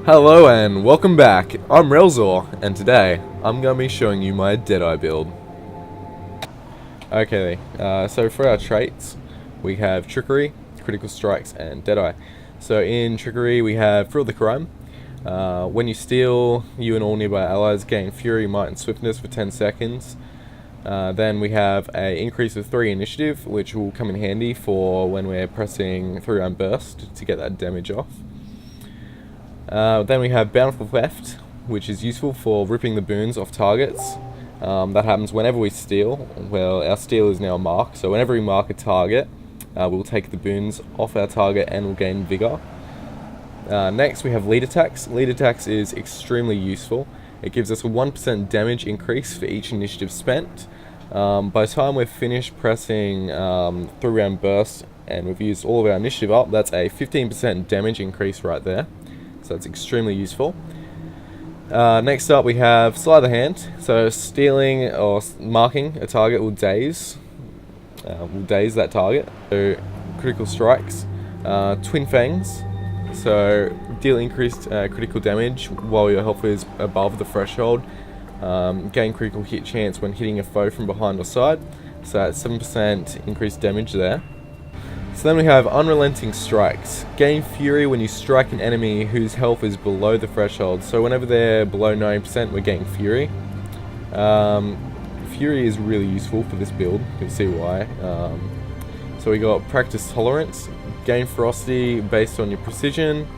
Hello and welcome back. I'm Relzor, and today I'm going to be showing you my DeadEye build. Okay, so for our traits, we have Trickery, Critical Strikes, and DeadEye. So in Trickery, we have Thrill the Crime. When you steal, you and all nearby allies gain Fury, Might, and Swiftness for 10 seconds. Then we have an increase of 3 initiative, which will come in handy for when we're pressing 3-round burst to get that damage off. Then we have Bountiful Theft, which is useful for ripping the boons off targets. That happens whenever we steal. Well, our steal is now marked, so whenever we mark a target, we'll take the boons off our target and we'll gain Vigor. Next we have Lead Attacks. Lead Attacks is extremely useful. It gives us a 1% damage increase for each initiative spent. By the time we've finished pressing 3-round burst and we've used all of our initiative up, that's a 15% damage increase right there. So that's extremely useful. Next up we have Sleight of the Hand. So stealing or marking a target will daze that target. So Critical Strikes, Twin Fangs. So deal increased critical damage while your health is above the threshold. Gain critical hit chance when hitting a foe from behind or side. So that's 7% increased damage there. So then we have Unrelenting Strikes. Gain Fury when you strike an enemy whose health is below the threshold. So whenever they're below 90%, we're getting Fury. Fury is really useful for this build. You can see why. So we got Practice Tolerance. Gain Ferocity based on your precision.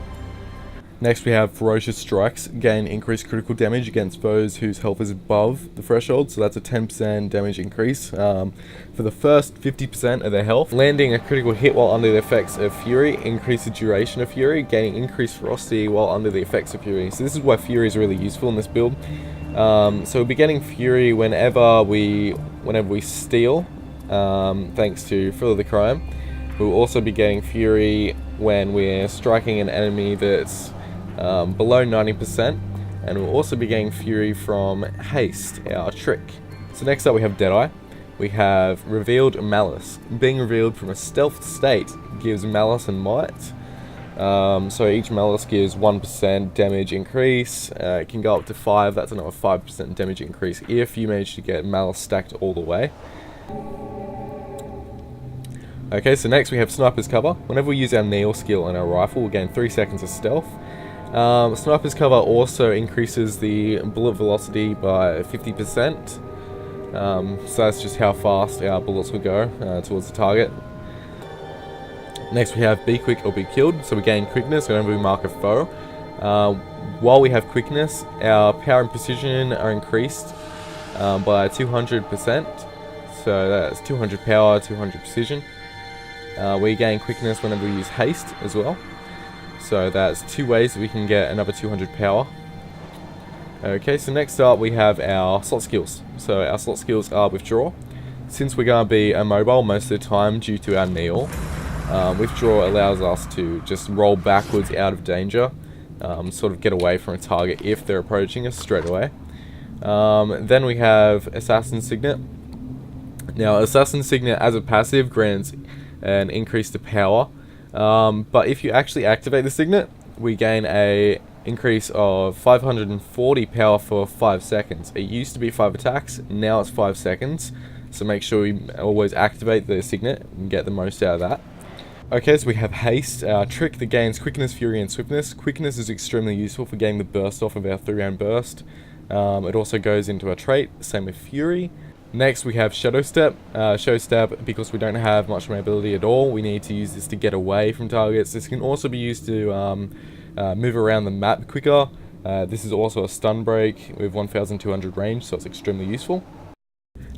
Next we have Ferocious Strikes. Gain increased critical damage against foes whose health is above the threshold, so that's a 10% damage increase for the first 50% of their health. Landing a critical hit while under the effects of Fury increases the duration of Fury, gaining increased Ferocity while under the effects of Fury. So this is why Fury is really useful in this build. So we'll be getting Fury whenever we steal, thanks to Thrill the Crime. We'll also be getting Fury when we're striking an enemy that's below 90%, and we'll also be getting Fury from Haste, our trick. So next up we have DeadEye. We have Revealed Malice. Being revealed from a stealth state gives Malice and Might. So each Malice gives 1% damage increase. It can go up to 5, that's another 5% damage increase if you manage to get Malice stacked all the way. Okay, so next we have Sniper's Cover. Whenever we use our Kneel skill on our rifle, we'll gain 3 seconds of stealth. Sniper's Cover also increases the bullet velocity by 50%. So that's just how fast our bullets will go towards the target. Next we have Be Quick or Be Killed. So we gain quickness whenever we mark a foe. While we have quickness, our power and precision are increased by 200%. So that's 200 power, 200 precision. We gain quickness whenever we use haste as well. So that's 2 ways that we can get another 200 power. Okay, so next up we have our slot skills. So our slot skills are Withdraw. Since we're going to be immobile most of the time due to our kneel, Withdraw allows us to just roll backwards out of danger, sort of get away from a target if they're approaching us straight away. Then we have Assassin Signet. Now Assassin Signet as a passive grants an increase to power, but if you actually activate the signet, we gain a increase of 540 power for 5 seconds. It used to be 5 attacks, now it's 5 seconds, so make sure you always activate the signet and get the most out of that. Okay, so we have Haste, our trick that gains quickness, fury, and swiftness. Quickness is extremely useful for getting the burst off of our 3-round burst. It also goes into our trait, same with Fury. Next we have Shadow Step. Shadow Step, because we don't have much mobility at all, we need to use this to get away from targets. This can also be used to move around the map quicker. This is also a stun break with 1200 range, so it's extremely useful.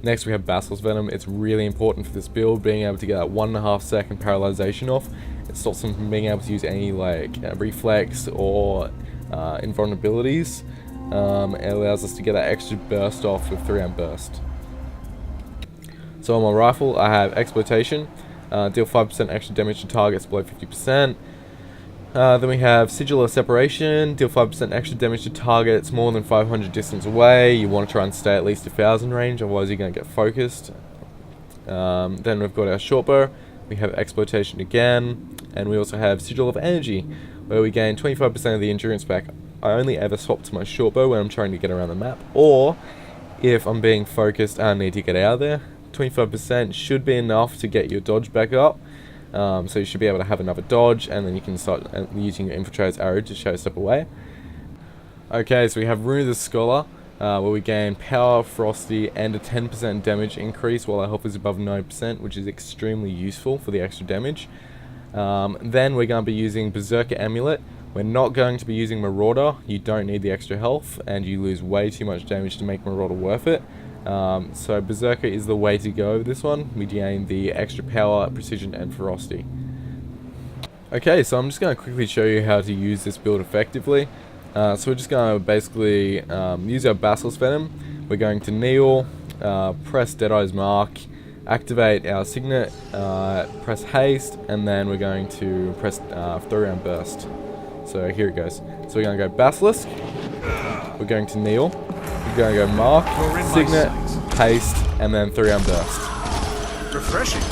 Next we have Basilisk Venom. It's really important for this build, being able to get that 1.5 second paralyzation off. It stops them from being able to use any reflex or invulnerabilities. It allows us to get that extra burst off with 3-round burst. So on my rifle, I have Exploitation, deal 5% extra damage to targets below 50%. Then we have Sigil of Separation, deal 5% extra damage to targets more than 500 distance away. You want to try and stay at least 1000 range, otherwise you're going to get focused. Then we've got our short bow, we have Exploitation again, and we also have Sigil of Energy. where we gain 25% of the endurance back. I only ever swap to my short bow when I'm trying to get around the map, or if I'm being focused and I need to get out of there. 25% should be enough to get your dodge back up. So you should be able to have another dodge, and then you can start using your infiltrator's arrow to show step away. Okay, so we have Rune of the Scholar, where we gain power, ferocity, and a 10% damage increase while our health is above 9%, which is extremely useful for the extra damage. Then we're going to be using Berserker Amulet. We're not going to be using Marauder. You don't need the extra health, and you lose way too much damage to make Marauder worth it. So Berserker is the way to go with this one. We gain the extra power, precision, and ferocity. Okay, so I'm just going to quickly show you how to use this build effectively. So we're just going to basically use our Basilisk Venom. We're going to kneel, press Deadeye's Mark, activate our Signet, press Haste, and then we're going to press 3-round Burst. So here it goes. So we're going to go Basilisk, we're going to kneel, we're going to go Mark, Signet, Haste, and then 3-round Burst. Refreshing.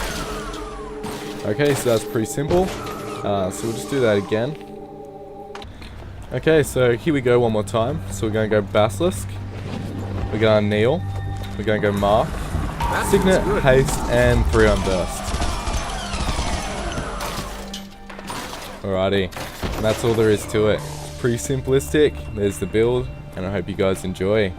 Okay, so that's pretty simple. So we'll just do that again. Okay, so here we go one more time. So we're going to go Basilisk, we're going to kneel, we're going to go Mark, Signet, Haste, and 3-round Burst. Alrighty, and that's all there is to it. It's pretty simplistic. There's the build, and I hope you guys enjoy.